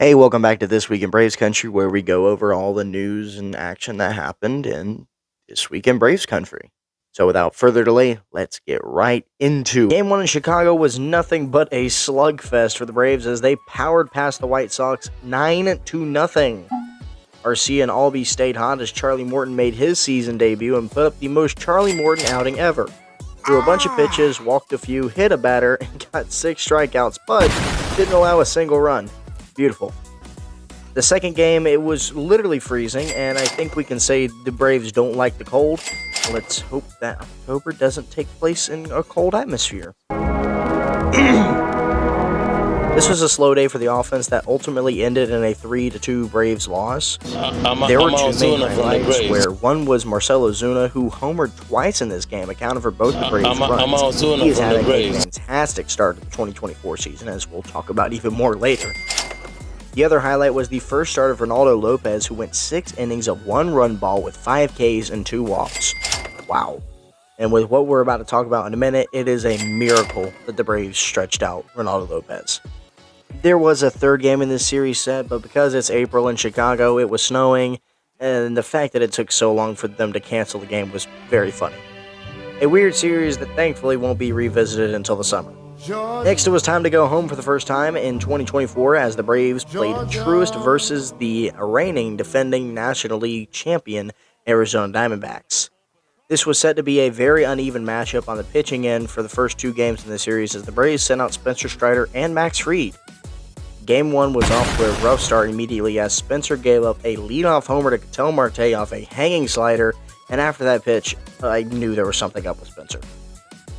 Hey, welcome back to This Week in Braves Country, where we go over all the news and action that happened in This Week in Braves Country. So, without further delay, let's get right into it. Game 1 in Chicago was nothing but a slugfest for the Braves as they powered past the White Sox 9-0. Arcia and Albee stayed hot as Charlie Morton made his season debut and put up the most Charlie Morton outing ever. Threw a bunch of pitches, walked a few, hit a batter, and got 6 strikeouts, but didn't allow a single run. Beautiful. The second game, it was literally freezing, and I think we can say the Braves don't like the cold. Let's hope that October doesn't take place in a cold atmosphere. This was a slow day for the offense that ultimately ended in a 3-2 Braves loss. There were two main highlights, where one was Marcell Ozuna, who homered twice in this game, accounted for both the Braves' runs. He is having a fantastic start to the 2024 season, as we'll talk about even more later. The other highlight was the first start of Ronaldo Lopez, who went 6 innings of 1-run ball with 5 Ks and 2 walks. Wow. And with what we're about to talk about in a minute, it is a miracle that the Braves stretched out Ronaldo Lopez. There was a third game in this series set, but because it's April in Chicago, it was snowing, and the fact that it took so long for them to cancel the game was very funny. A weird series that thankfully won't be revisited until the summer. Next, it was time to go home for the first time in 2024 as the Braves played Truist versus the reigning defending National League champion Arizona Diamondbacks. This was set to be a very uneven matchup on the pitching end for the first 2 games in the series as the Braves sent out Spencer Strider and Max Fried. Game 1 was off to a rough start immediately as Spencer gave up a leadoff homer to Ketel Marte off a hanging slider, and after that pitch, I knew there was something up with Spencer.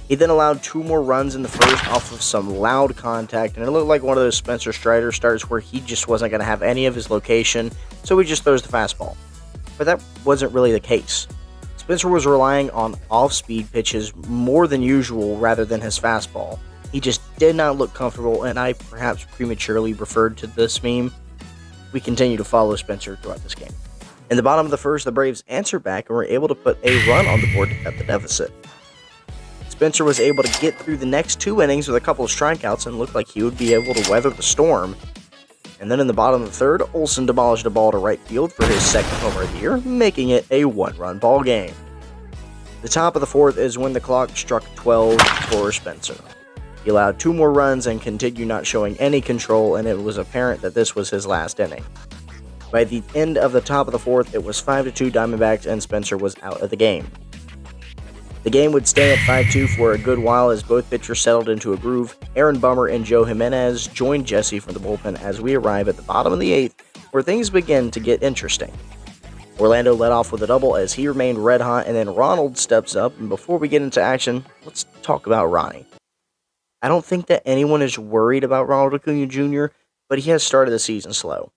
He then allowed 2 more runs in the first off of some loud contact, and it looked like one of those Spencer Strider starts where he just wasn't going to have any of his location, so he just throws the fastball. But that wasn't really the case. Spencer was relying on off-speed pitches more than usual rather than his fastball. He just did not look comfortable, and I perhaps prematurely referred to this meme. We continue to follow Spencer throughout this game. In the bottom of the first, the Braves answered back and were able to put a run on the board to cut the deficit. Spencer was able to get through the next 2 innings with a couple of strikeouts and looked like he would be able to weather the storm. And then in the bottom of the third, Olson demolished a ball to right field for his second homer of the year, making it a 1-run ball game. The top of the fourth is when the clock struck 12 for Spencer. He allowed 2 more runs and continued not showing any control, and it was apparent that this was his last inning. By the end of the top of the fourth, it was 5-2 Diamondbacks and Spencer was out of the game. The game would stay at 5-2 for a good while as both pitchers settled into a groove. Aaron Bummer and Joe Jimenez joined Jesse from the bullpen as we arrive at the bottom of the 8th, where things begin to get interesting. Orlando led off with a double as he remained red hot, and then Ronald steps up, and before we get into action, let's talk about Ronnie. I don't think that anyone is worried about Ronald Acuna Jr., but he has started the season slow.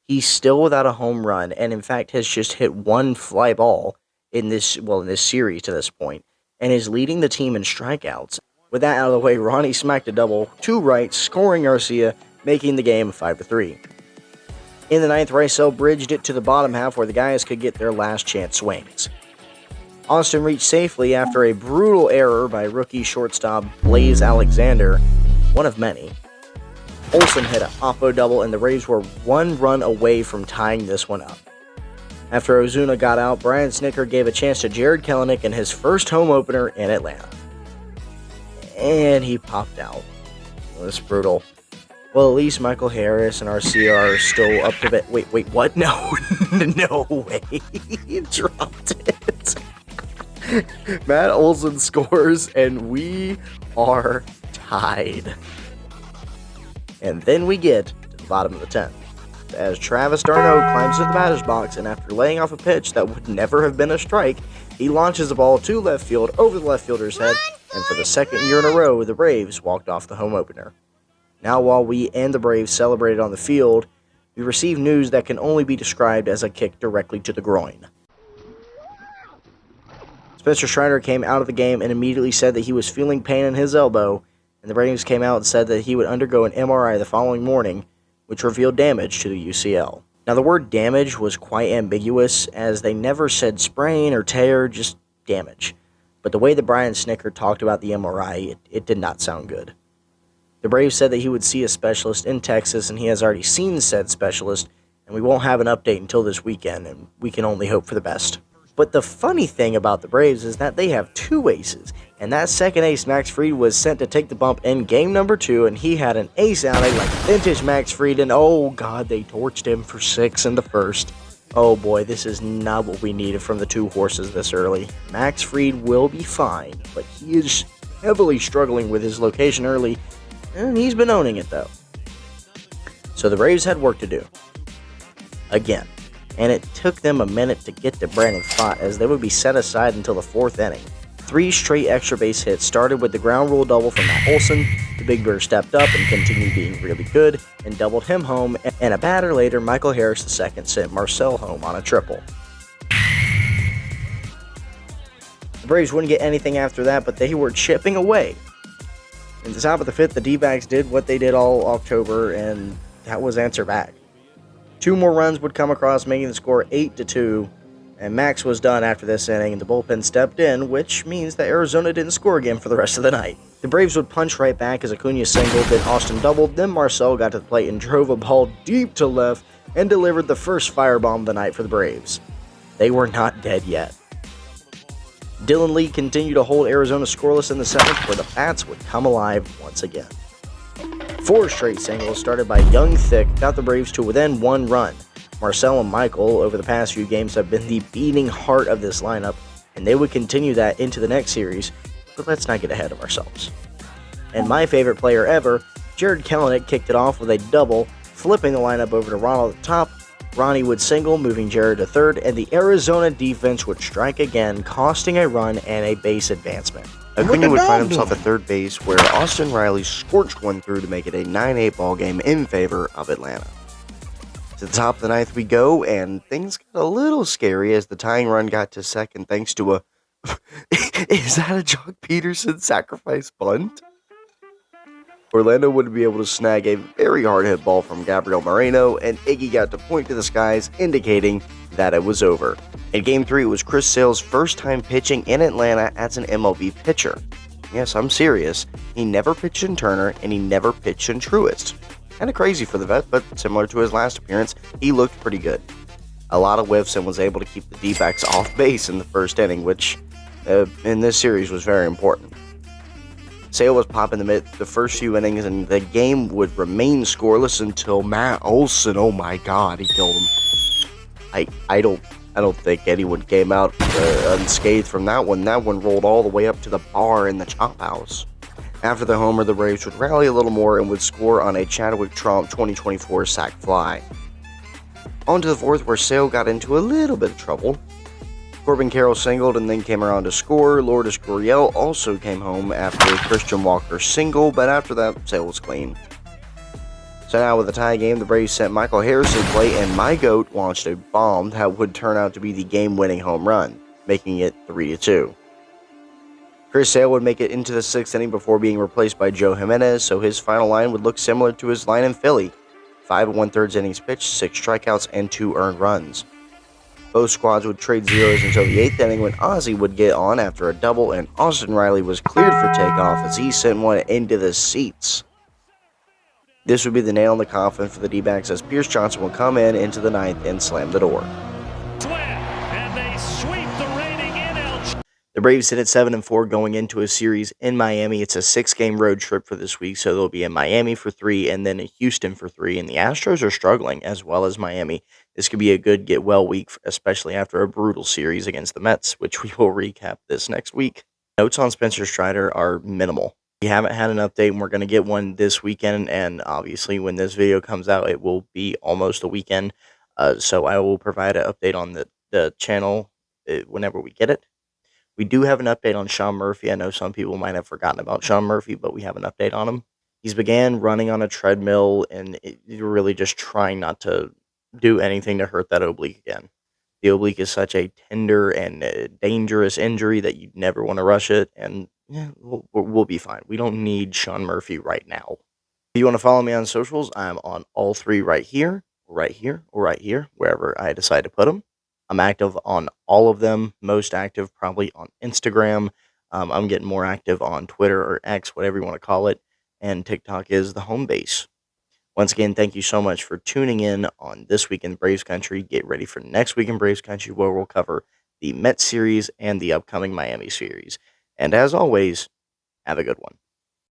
He's still without a home run, and in fact has just hit 1 fly ball in this series to this point, and is leading the team in strikeouts. With that out of the way, Ronnie smacked a double to right, scoring Arcia, making the game 5-3. In the 9th, Rysell bridged it to the bottom half where the guys could get their last chance swings. Austin reached safely after a brutal error by rookie shortstop Blaze Alexander, one of many. Olson hit a oppo double, and the Braves were 1 run away from tying this one up. After Ozuna got out, Brian Snitker gave a chance to Jared Kelenic in his first home opener in Atlanta. And he popped out. It was brutal. Well, at least Michael Harris and Arcia are still up to bit. Wait, what? No, no way. He dropped it. Matt Olson scores, and we are tied. And then we get to the bottom of the 10th. As Travis d'Arnaud climbs to the batter's box, and after laying off a pitch that would never have been a strike, he launches the ball to left field over the left fielder's head, and for the second year in a row, the Braves walked off the home opener. Now, while we and the Braves celebrated on the field, we received news that can only be described as a kick directly to the groin. Spencer Strider came out of the game and immediately said that he was feeling pain in his elbow, and the Braves came out and said that he would undergo an MRI the following morning, which revealed damage to the UCL. Now, the word damage was quite ambiguous, as they never said sprain or tear, just damage. But the way that Brian Snitker talked about the MRI, it did not sound good. The Braves said that he would see a specialist in Texas, and he has already seen said specialist, and we won't have an update until this weekend, and we can only hope for the best. But the funny thing about the Braves is that they have two aces, and that second ace, Max Fried, was sent to take the bump in game number 2, and he had an ace outing like vintage Max Fried, and oh god, they torched him for 6 in the first. Oh boy, this is not what we needed from the two horses this early. Max Fried will be fine, but he is heavily struggling with his location early, and he's been owning it though. So the Braves had work to do. Again. And it took them a minute to get to Brandon Pfaadt, as they would be set aside until the 4th inning. 3 straight extra base hits started with the ground rule double from Matt Olson. The Big Bird stepped up and continued being really good and doubled him home, and a batter later, Michael Harris II sent Marcell home on a triple. The Braves wouldn't get anything after that, but they were chipping away. In the top of the 5th, the D-backs did what they did all October, and that was answer back. 2 more runs would come across, making the score 8-2, and Max was done after this inning, and the bullpen stepped in, which means that Arizona didn't score again for the rest of the night. The Braves would punch right back as Acuna singled, then Austin doubled, then Marcell got to the plate and drove a ball deep to left and delivered the first firebomb of the night for the Braves. They were not dead yet. Dylan Lee continued to hold Arizona scoreless in the 7th, where the Bats would come alive once again. 4 straight singles started by Young Thick got the Braves to within 1 run. Marcell and Michael over the past few games have been the beating heart of this lineup, and they would continue that into the next series, but let's not get ahead of ourselves. And my favorite player ever, Jarred Kelenic, kicked it off with a double, flipping the lineup over to Ronald at the top. Ronnie would single, moving Jarred to third, and the Arizona defense would strike again, costing a run and a base advancement. Acuna would find himself at third base, where Austin Riley scorched one through to make it a 9-8 ball game in favor of Atlanta. To the top of the 9th we go, and things got a little scary as the tying run got to second thanks to a... Is that a Jock Peterson sacrifice bunt? Orlando would be able to snag a very hard hit ball from Gabriel Moreno, and Iggy got to point to the skies, indicating that it was over. In Game 3, it was Chris Sale's first time pitching in Atlanta as an MLB pitcher. Yes, I'm serious. He never pitched in Turner, and he never pitched in Truist. Kinda crazy for the vet, but similar to his last appearance, he looked pretty good. A lot of whiffs and was able to keep the D-backs off base in the first inning, which in this series was very important. Sale was popping the first few innings, and the game would remain scoreless until Matt Olson, oh my god, he killed him. I don't think anyone came out unscathed from that one. That one rolled all the way up to the bar in the chop house. After the homer, the Braves would rally a little more and would score on a Chadwick Tromp 2024 sac fly. On to the 4th, where Sale got into a little bit of trouble. Corbin Carroll singled and then came around to score. Lourdes Gurriel also came home after a Christian Walker single, but after that, Sale was clean. So now with the tie game, the Braves sent Michael Harris to play, and my GOAT launched a bomb that would turn out to be the game-winning home run, making it 3-2. Chris Sale would make it into the 6th inning before being replaced by Joe Jimenez, so his final line would look similar to his line in Philly. 5 1/3 innings pitched, 6 strikeouts, and 2 earned runs. Both squads would trade zeros until the 8th inning, when Ozzie would get on after a double, and Austin Riley was cleared for takeoff as he sent one into the seats. This would be the nail in the coffin for the D-backs, as Pierce Johnson would come in into the 9th and slam the door. The Braves sit at 7-4 going into a series in Miami. It's a 6-game road trip for this week, so they'll be in Miami for 3 and then in Houston for 3. And the Astros are struggling as well as Miami. This could be a good get-well week, especially after a brutal series against the Mets, which we will recap this next week. Notes on Spencer Strider are minimal. We haven't had an update, and we're going to get one this weekend, and obviously when this video comes out, it will be almost a weekend. So I will provide an update on the channel whenever we get it. We do have an update on Sean Murphy. I know some people might have forgotten about Sean Murphy, but we have an update on him. He's began running on a treadmill, and you're really just trying not to do anything to hurt that oblique again. The oblique is such a tender and dangerous injury that you never want to rush it, and we'll be fine. We don't need Sean Murphy right now. If you want to follow me on socials, I'm on all 3 right here, or right here, wherever I decide to put them. I'm active on all of them, most active probably on Instagram. I'm getting more active on Twitter or X, whatever you want to call it. and TikTok is the home base. Once again, thank you so much for tuning in on This Week in Braves Country. Get ready for next week in Braves Country, where we'll cover the Mets series and the upcoming Miami series. And as always, have a good one.